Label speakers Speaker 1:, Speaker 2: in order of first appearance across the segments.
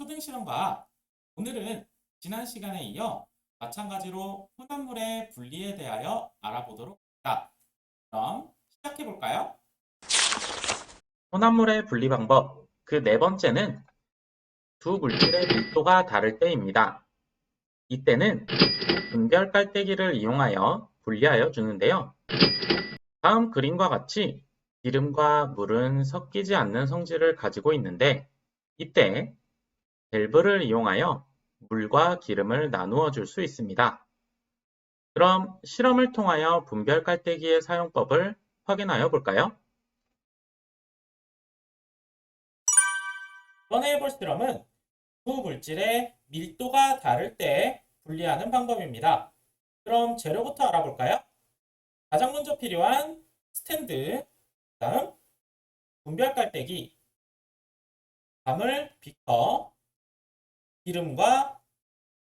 Speaker 1: 초등 실험과 오늘은 지난 시간에 이어 마찬가지로 혼합물의 분리에 대하여 알아보도록 합니다. 그럼 시작해 볼까요?
Speaker 2: 혼합물의 분리 방법 그 네 번째는 두 물질의 밀도가 다를 때입니다. 이때는 분별 깔때기를 이용하여 분리하여 주는데요. 다음 그림과 같이 기름과 물은 섞이지 않는 성질을 가지고 있는데 이때 밸브를 이용하여 물과 기름을 나누어 줄 수 있습니다. 그럼 실험을 통하여 분별 깔때기의 사용법을 확인하여 볼까요?
Speaker 1: 이번에 해볼 실험은 두 물질의 밀도가 다를 때 분리하는 방법입니다. 그럼 재료부터 알아볼까요? 가장 먼저 필요한 스탠드, 다음 분별 깔때기, 담을 비커, 기름과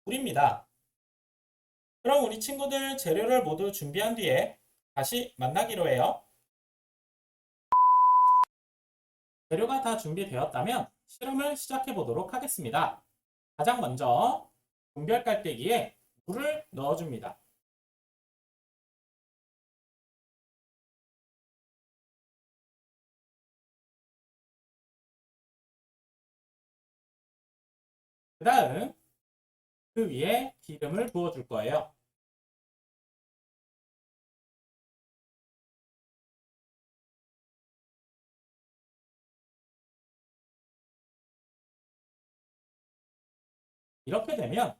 Speaker 1: 물입니다. 그럼 우리 친구들 재료를 모두 준비한 뒤에 다시 만나기로 해요. 재료가 다 준비되었다면 실험을 시작해 보도록 하겠습니다. 가장 먼저 분별 깔때기에 물을 넣어줍니다. 그 다음 그 위에 기름을 부어줄 거예요. 이렇게 되면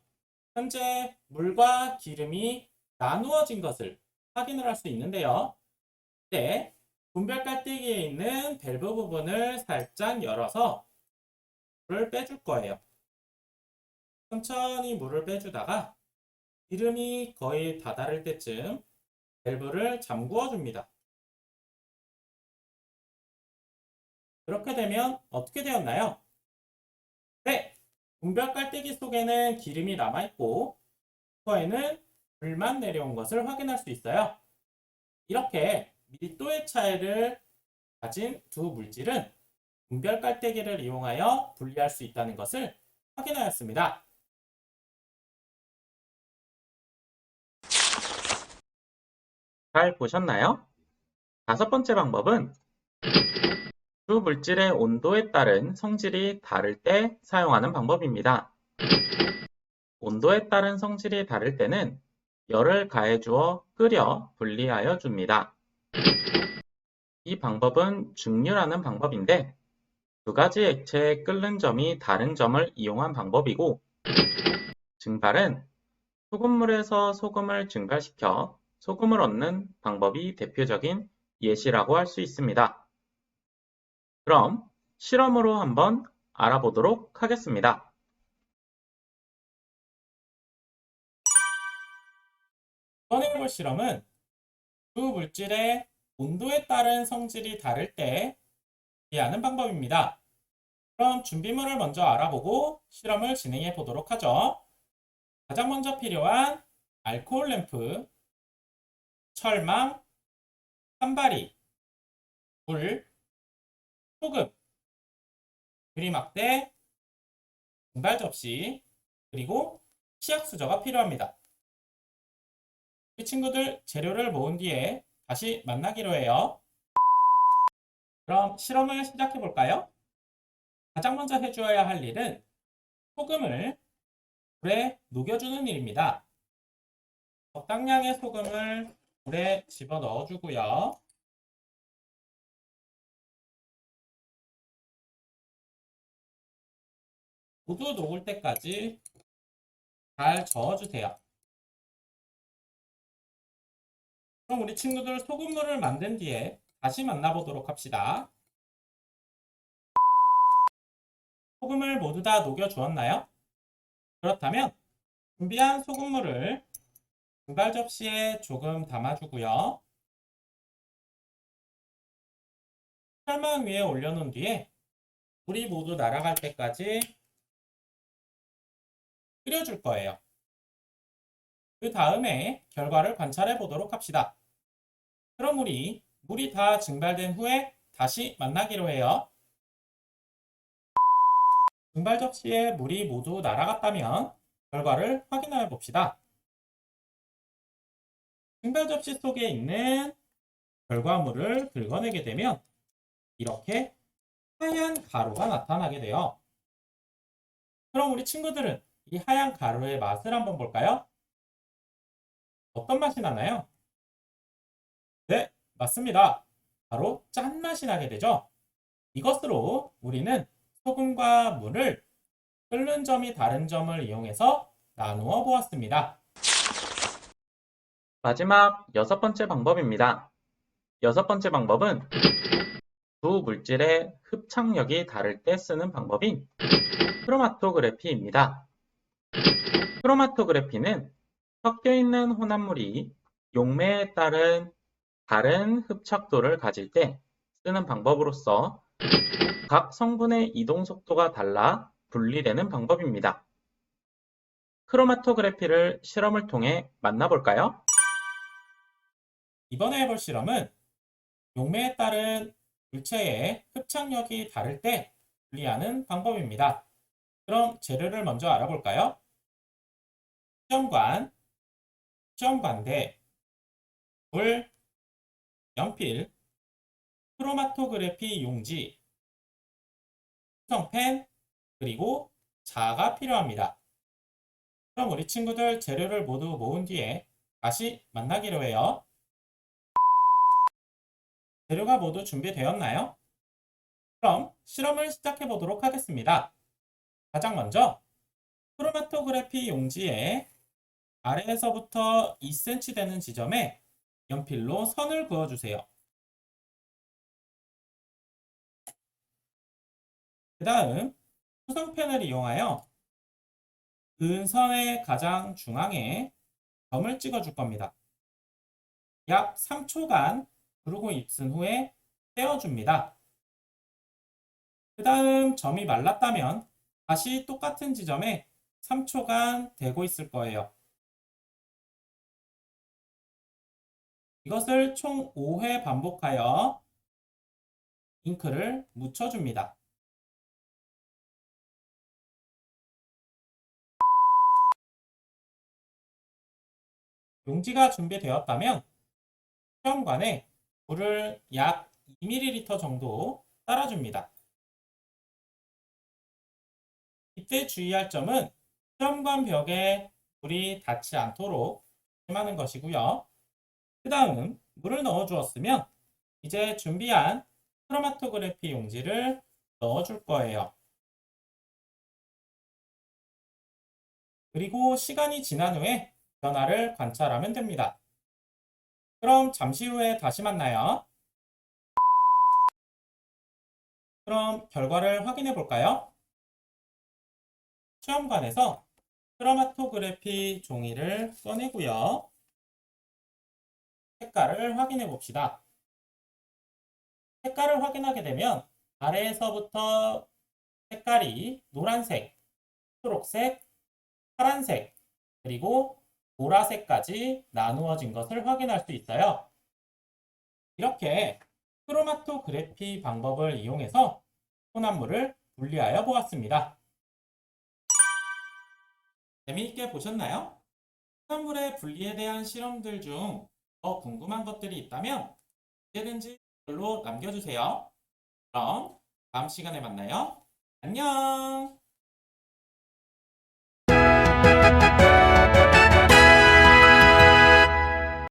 Speaker 1: 현재 물과 기름이 나누어진 것을 확인을 할 수 있는데요. 이때 분별 깔때기에 있는 밸브 부분을 살짝 열어서 물을 빼줄 거예요. 천천히 물을 빼주다가 기름이 거의 다다를 때쯤 밸브를 잠그어 줍니다. 그렇게 되면 어떻게 되었나요? 네! 분별 깔때기 속에는 기름이 남아있고 슈퍼에는 물만 내려온 것을 확인할 수 있어요. 이렇게 밀도의 차이를 가진 두 물질은 분별 깔때기를 이용하여 분리할 수 있다는 것을 확인하였습니다.
Speaker 2: 잘 보셨나요? 다섯 번째 방법은 두 물질의 온도에 따른 성질이 다를 때 사용하는 방법입니다. 온도에 따른 성질이 다를 때는 열을 가해주어 끓여 분리하여 줍니다. 이 방법은 증류라는 방법인데 두 가지 액체의 끓는 점이 다른 점을 이용한 방법이고 증발은 소금물에서 소금을 증발시켜 소금을 얻는 방법이 대표적인 예시라고 할 수 있습니다. 그럼 실험으로 한번 알아보도록 하겠습니다.
Speaker 1: 이번에 해볼 실험은 두 물질의 온도에 따른 성질이 다를 때 이해하는 방법입니다. 그럼 준비물을 먼저 알아보고 실험을 진행해 보도록 하죠. 가장 먼저 필요한 알코올 램프, 철망, 산발이, 물, 소금, 유리막대, 증발 접시, 그리고 치약 수저가 필요합니다. 이 친구들 재료를 모은 뒤에 다시 만나기로 해요. 그럼 실험을 시작해 볼까요? 가장 먼저 해주어야 할 일은 소금을 물에 녹여주는 일입니다. 적당량의 소금을 물에 집어 넣어주고요. 모두 녹을 때까지 잘 저어주세요. 그럼 우리 친구들 소금물을 만든 뒤에 다시 만나보도록 합시다. 소금을 모두 다 녹여주었나요? 그렇다면 준비한 소금물을 증발 접시에 조금 담아주고요. 철망 위에 올려놓은 뒤에 물이 모두 날아갈 때까지 끓여줄 거예요. 그 다음에 결과를 관찰해 보도록 합시다. 그럼 우리 물이 다 증발된 후에 다시 만나기로 해요. 증발 접시에 물이 모두 날아갔다면 결과를 확인해 봅시다. 증발 접시 속에 있는 결과물을 긁어내게 되면 이렇게 하얀 가루가 나타나게 돼요. 그럼 우리 친구들은 이 하얀 가루의 맛을 한번 볼까요? 어떤 맛이 나나요? 네, 맞습니다. 바로 짠맛이 나게 되죠. 이것으로 우리는 소금과 물을 끓는 점이 다른 점을 이용해서 나누어 보았습니다.
Speaker 2: 마지막 6번째 방법입니다. 6번째 방법은 두 물질의 흡착력이 다를 때 쓰는 방법인 크로마토그래피입니다. 크로마토그래피는 섞여 있는 혼합물이 용매에 따른 다른 흡착도를 가질 때 쓰는 방법으로서 각 성분의 이동 속도가 달라 분리되는 방법입니다. 크로마토그래피를 실험을 통해 만나볼까요?
Speaker 1: 이번에 해볼 실험은 용매에 따른 물체의 흡착력이 다를 때 분리하는 방법입니다. 그럼 재료를 먼저 알아볼까요? 시험관, 시험관대, 물, 연필, 크로마토그래피 용지, 수성펜, 그리고 자가 필요합니다. 그럼 우리 친구들 재료를 모두 모은 뒤에 다시 만나기로 해요. 재료가 모두 준비되었나요? 그럼 실험을 시작해 보도록 하겠습니다. 가장 먼저 크로마토그래피 용지에 아래에서부터 2cm 되는 지점에 연필로 선을 그어주세요. 그 다음 수성펜을 이용하여 그 선의 가장 중앙에 점을 찍어줄 겁니다. 약 3초간 구르고 입쓴 후에 떼어줍니다. 그 다음 점이 말랐다면 다시 똑같은 지점에 3초간 대고 있을 거예요. 이것을 총 5회 반복하여 잉크를 묻혀줍니다. 용지가 준비되었다면 시험관에 물을 약 2ml 정도 따라줍니다. 이때 주의할 점은 시험관 벽에 물이 닿지 않도록 조심하는 것이고요. 그 다음 물을 넣어 주었으면 이제 준비한 크로마토그래피 용지를 넣어 줄 거예요. 그리고 시간이 지난 후에 변화를 관찰하면 됩니다. 그럼 잠시 후에 다시 만나요. 그럼 결과를 확인해 볼까요? 시험관에서 크로마토그래피 종이를 꺼내고요. 색깔을 확인해 봅시다. 색깔을 확인하게 되면 아래에서부터 색깔이 노란색, 초록색, 파란색, 그리고 보라색까지 나누어진 것을 확인할 수 있어요. 이렇게 크로마토그래피 방법을 이용해서 혼합물을 분리하여 보았습니다. 재미있게 보셨나요? 혼합물의 분리에 대한 실험들 중 더 궁금한 것들이 있다면 언제든지 댓글로 남겨주세요. 그럼 다음 시간에 만나요. 안녕!